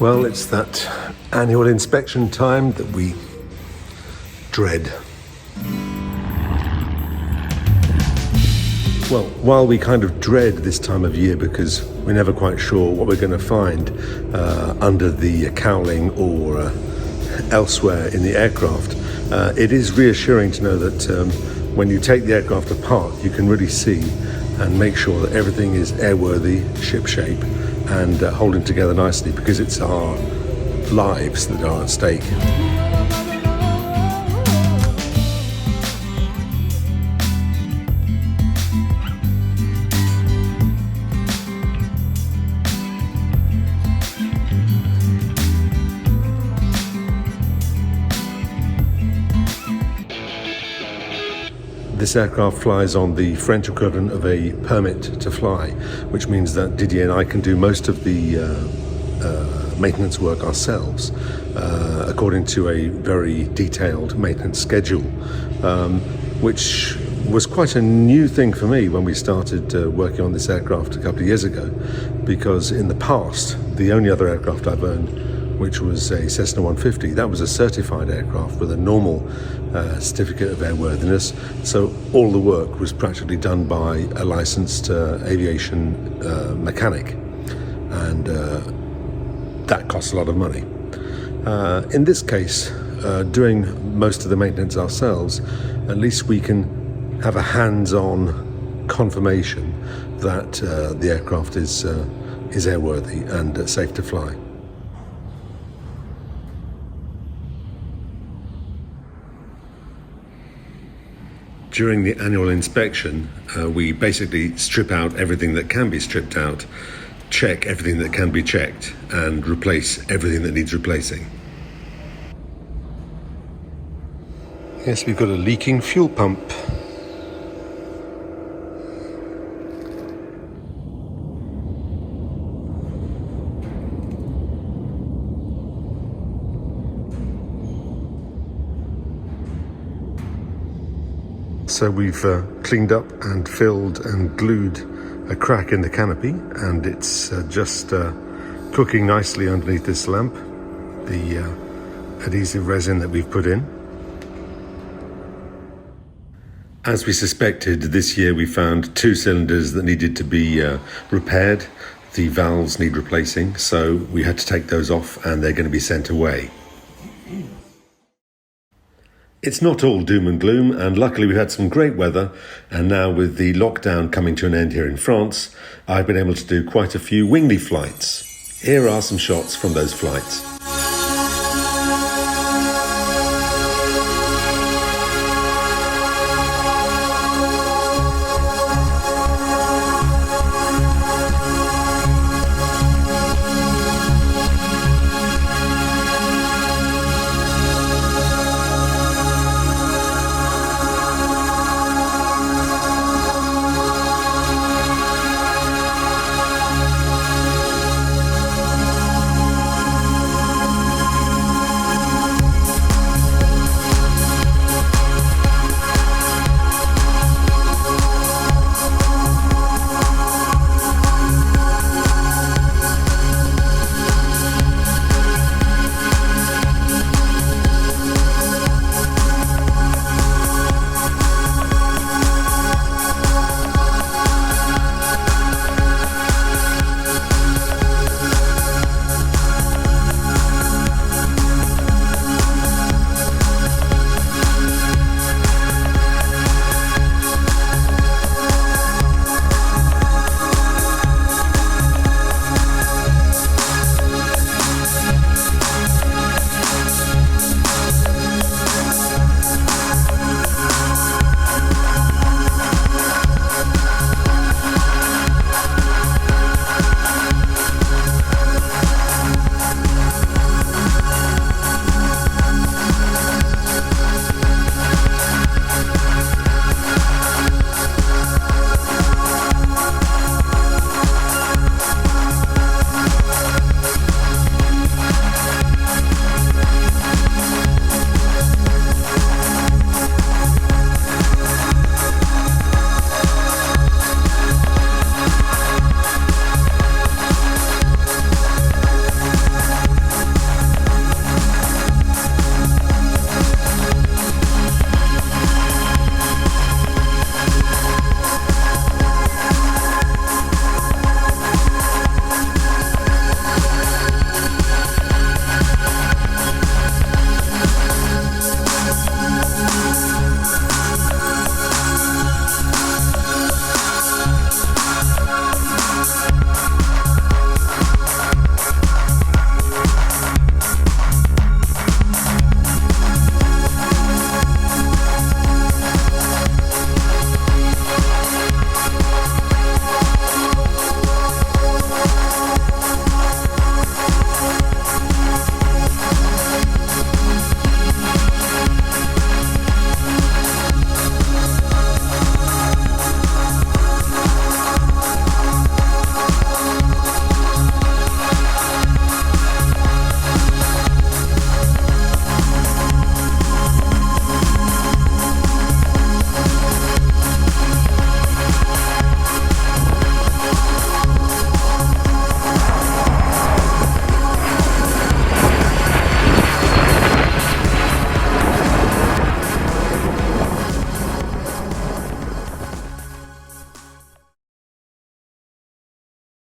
Well, it's that annual inspection time that we dread. Well, while we kind of dread this time of year because we're never quite sure what we're going to find under the cowling or elsewhere in the aircraft, it is reassuring to know that when you take the aircraft apart, you can really see and make sure that everything is airworthy, shipshape, and holding together nicely, because it's our lives that are at stake. This aircraft flies on the French equivalent of a permit to fly, which means that Didier and I can do most of the maintenance work ourselves, according to a very detailed maintenance schedule, which was quite a new thing for me when we started working on this aircraft a couple of years ago, because in the past, the only other aircraft I've owned, which was a Cessna 150. That was a certified aircraft with a normal certificate of airworthiness. So all the work was practically done by a licensed aviation mechanic, and that costs a lot of money. In this case, doing most of the maintenance ourselves, at least we can have a hands-on confirmation that the aircraft is airworthy and safe to fly. During the annual inspection, we basically strip out everything that can be stripped out, check everything that can be checked, and replace everything that needs replacing. Yes, we've got a leaking fuel pump. So we've cleaned up and filled and glued a crack in the canopy, and it's just cooking nicely underneath this lamp, the adhesive resin that we've put in. As we suspected, this year we found 2 cylinders that needed to be repaired. The valves need replacing, so we had to take those off, and they're going to be sent away. It's not all doom and gloom, and luckily we've had some great weather, and now with the lockdown coming to an end here in France, I've been able to do quite a few wingly flights. Here are some shots from those flights.